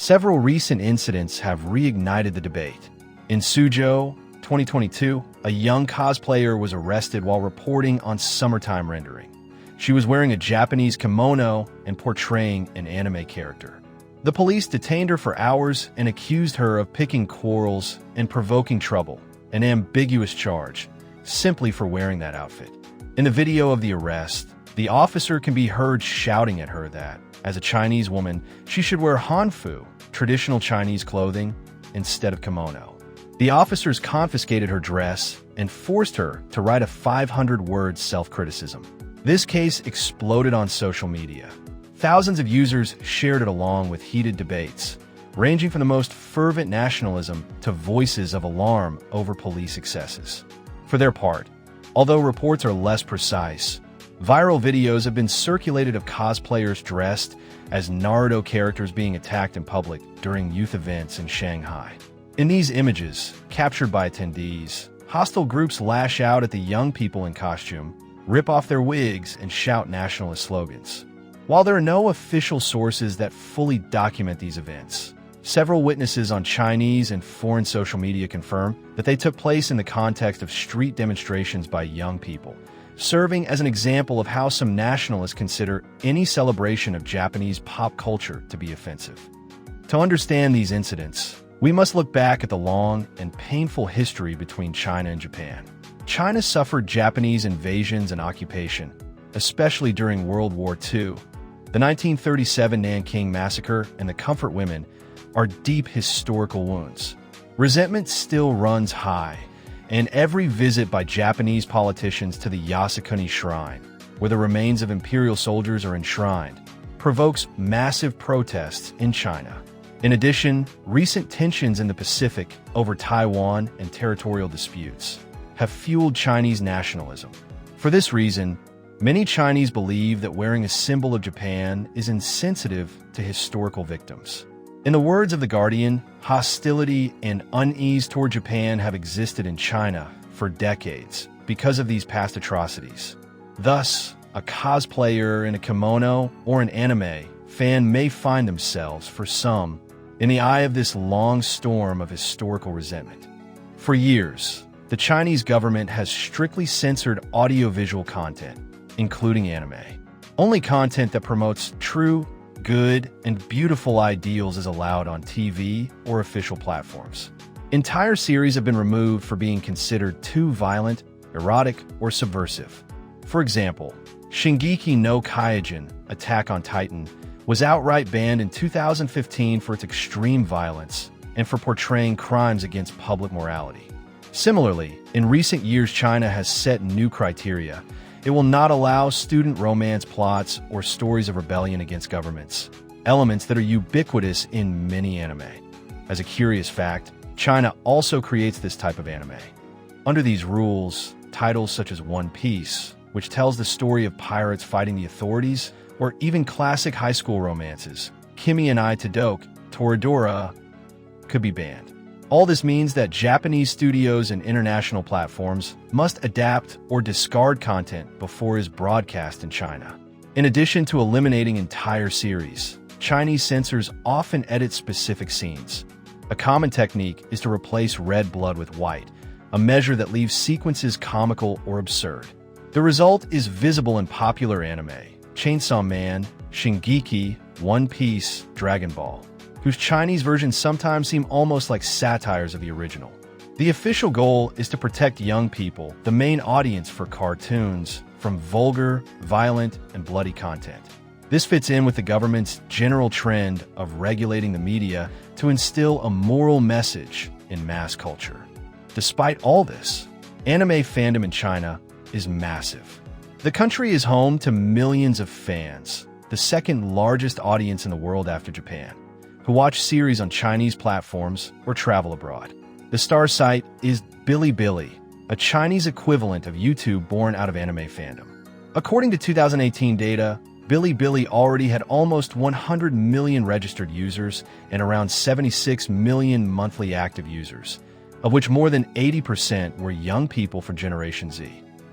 Several recent incidents have reignited the debate. In Suzhou, 2022, a young cosplayer was arrested while reporting on summertime rendering. She was wearing a Japanese kimono and portraying an anime character. The police detained her for hours and accused her of picking quarrels and provoking trouble, an ambiguous charge, simply for wearing that outfit. In the video of the arrest, the officer can be heard shouting at her that, as a Chinese woman, she should wear hanfu, traditional Chinese clothing, instead of kimono. The officers confiscated her dress and forced her to write a 500-word self-criticism. This case exploded on social media. Thousands of users shared it along with heated debates, ranging from the most fervent nationalism to voices of alarm over police excesses. For their part, although reports are less precise, viral videos have been circulated of cosplayers dressed as Naruto characters being attacked in public during youth events in Shanghai. In these images, captured by attendees, hostile groups lash out at the young people in costume, rip off their wigs, and shout nationalist slogans. While there are no official sources that fully document these events, several witnesses on Chinese and foreign social media confirm that they took place in the context of street demonstrations by young people, serving as an example of how some nationalists consider any celebration of Japanese pop culture to be offensive. To understand these incidents, we must look back at the long and painful history between China and Japan. China suffered Japanese invasions and occupation, especially during World War II. The 1937 Nanking Massacre and the Comfort Women are deep historical wounds. Resentment still runs high, and every visit by Japanese politicians to the Yasukuni Shrine, where the remains of imperial soldiers are enshrined, provokes massive protests in China. In addition, recent tensions in the Pacific over Taiwan and territorial disputes have fueled Chinese nationalism. For this reason, many Chinese believe that wearing a symbol of Japan is insensitive to historical victims. In the words of The Guardian, hostility and unease toward Japan have existed in China for decades because of these past atrocities. Thus, a cosplayer in a kimono or an anime fan may find themselves, for some, in the eye of this long storm of historical resentment. For years, the Chinese government has strictly censored audiovisual content, including anime. Only content that promotes true, good, and beautiful ideals is allowed on TV or official platforms. Entire series have been removed for being considered too violent, erotic, or subversive. For example, Shingeki no Kyojin, Attack on Titan, was outright banned in 2015 for its extreme violence and for portraying crimes against public morality. Similarly, in recent years, China has set new criteria. It will not allow student romance plots or stories of rebellion against governments, elements that are ubiquitous in many anime. As a curious fact, China also creates this type of anime. Under these rules, titles such as One Piece, which tells the story of pirates fighting the authorities, or even classic high school romances, Kimi and I Todoroki, Toradora, could be banned. All this means that Japanese studios and international platforms must adapt or discard content before it is broadcast in China. In addition to eliminating entire series, Chinese censors often edit specific scenes. A common technique is to replace red blood with white, a measure that leaves sequences comical or absurd. The result is visible in popular anime, Chainsaw Man, Shingeki, One Piece, Dragon Ball, whose Chinese versions sometimes seem almost like satires of the original. The official goal is to protect young people, the main audience for cartoons, from vulgar, violent, and bloody content. This fits in with the government's general trend of regulating the media to instill a moral message in mass culture. Despite all this, anime fandom in China is massive. The country is home to millions of fans, the second largest audience in the world after Japan, who watch series on Chinese platforms or travel abroad. The star site is Bilibili, a Chinese equivalent of YouTube born out of anime fandom. According to 2018 data, Bilibili already had almost 100 million registered users and around 76 million monthly active users, of which more than 80% were young people from Generation Z.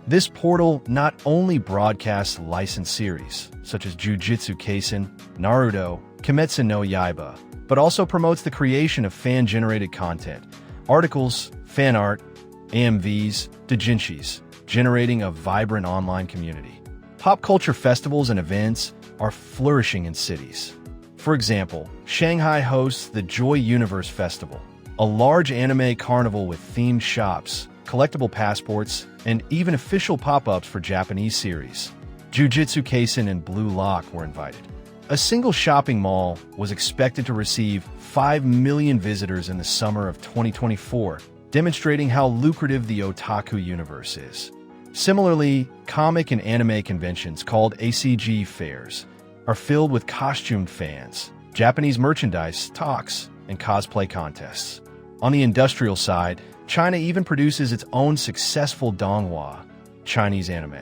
This portal not only broadcasts licensed series, such as Jujutsu Kaisen, Naruto, Kimetsu no Yaiba, but also promotes the creation of fan-generated content, articles, fan art, AMVs, doujinshis, generating a vibrant online community. Pop culture festivals and events are flourishing in cities. For example, Shanghai hosts the Joy Universe Festival, a large anime carnival with themed shops, collectible passports, and even official pop-ups for Japanese series. Jujutsu Kaisen and Blue Lock were invited. A single shopping mall was expected to receive 5 million visitors in the summer of 2024, demonstrating how lucrative the otaku universe is. Similarly, comic and anime conventions called ACG fairs are filled with costumed fans, Japanese merchandise, talks, and cosplay contests. On the industrial side, China even produces its own successful donghua, Chinese anime.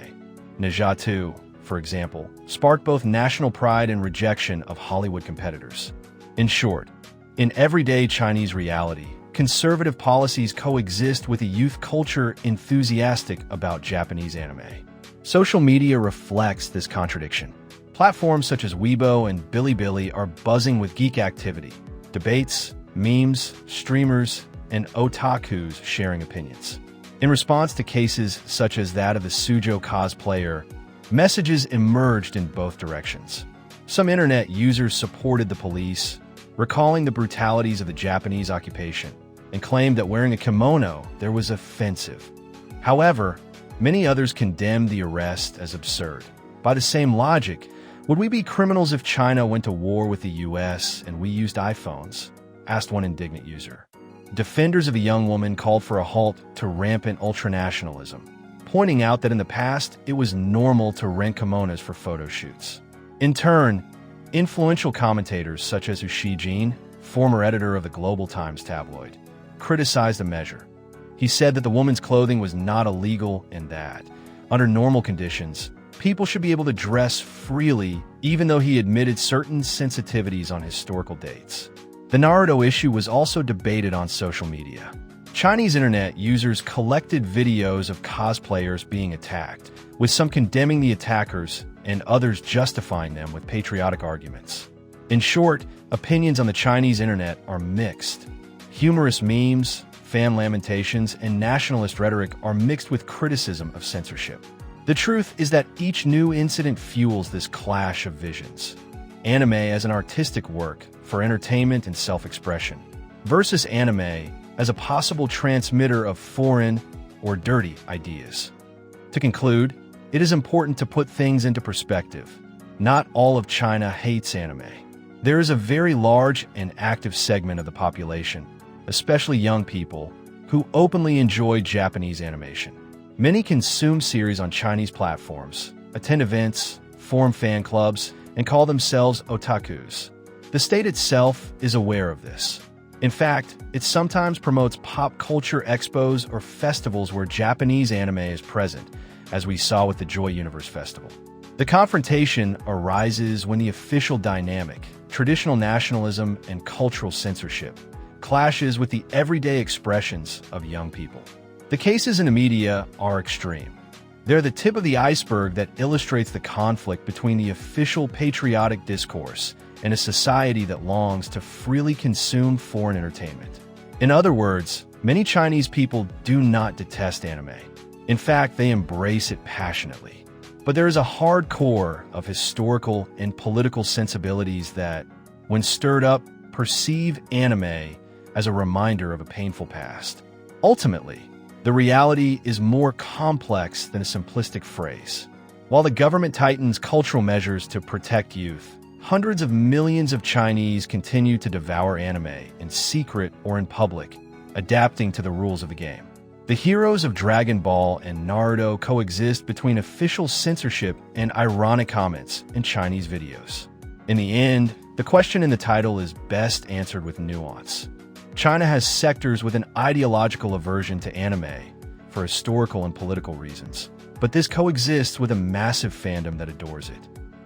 Najatu, for example, sparked both national pride and rejection of Hollywood competitors. In short, in everyday Chinese reality, conservative policies coexist with a youth culture enthusiastic about Japanese anime. Social media reflects this contradiction. Platforms such as Weibo and Bilibili are buzzing with geek activity, debates, memes, streamers, and otakus sharing opinions. In response to cases such as that of the Suzhou cosplayer, messages emerged in both directions. Some internet users supported the police, recalling the brutalities of the Japanese occupation, and claimed that wearing a kimono there was offensive. However, many others condemned the arrest as absurd. By the same logic, would we be criminals if China went to war with the US and we used iPhones? Asked one indignant user. Defenders of a young woman called for a halt to rampant ultranationalism, pointing out that in the past it was normal to rent kimonos for photo shoots. In turn, influential commentators such as Xi Jin, former editor of the Global Times tabloid, criticized the measure. He said that the woman's clothing was not illegal and that, under normal conditions, people should be able to dress freely, even though he admitted certain sensitivities on historical dates. The Naruto issue was also debated on social media. Chinese internet users collected videos of cosplayers being attacked, with some condemning the attackers and others justifying them with patriotic arguments. In short, opinions on the Chinese internet are mixed. Humorous memes, fan lamentations, and nationalist rhetoric are mixed with criticism of censorship. The truth is that each new incident fuels this clash of visions. Anime as an artistic work for entertainment and self-expression, versus anime as a possible transmitter of foreign or dirty ideas. To conclude, it is important to put things into perspective. Not all of China hates anime. There is a very large and active segment of the population, especially young people, who openly enjoy Japanese animation. Many consume series on Chinese platforms, attend events, form fan clubs, and call themselves otakus. The state itself is aware of this. In fact, it sometimes promotes pop culture expos or festivals where Japanese anime is present, as we saw with the Joy Universe Festival. The confrontation arises when the official dynamic, traditional nationalism and cultural censorship, clashes with the everyday expressions of young people. The cases in the media are extreme. They're the tip of the iceberg that illustrates the conflict between the official patriotic discourse and a society that longs to freely consume foreign entertainment. In other words, many Chinese people do not detest anime. In fact, they embrace it passionately. But there is a hard core of historical and political sensibilities that, when stirred up, perceive anime as a reminder of a painful past. Ultimately, the reality is more complex than a simplistic phrase. While the government tightens cultural measures to protect youth, hundreds of millions of Chinese continue to devour anime in secret or in public, adapting to the rules of the game. The heroes of Dragon Ball and Naruto coexist between official censorship and ironic comments in Chinese videos. In the end, the question in the title is best answered with nuance. China has sectors with an ideological aversion to anime for historical and political reasons, but this coexists with a massive fandom that adores it.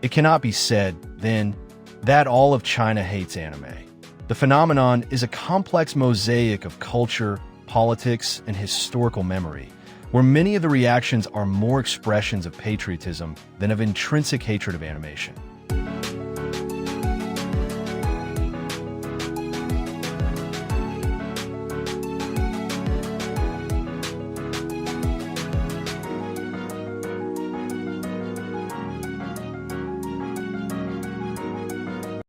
It cannot be said, then, that all of China hates anime. The phenomenon is a complex mosaic of culture, politics, and historical memory, where many of the reactions are more expressions of patriotism than of intrinsic hatred of animation.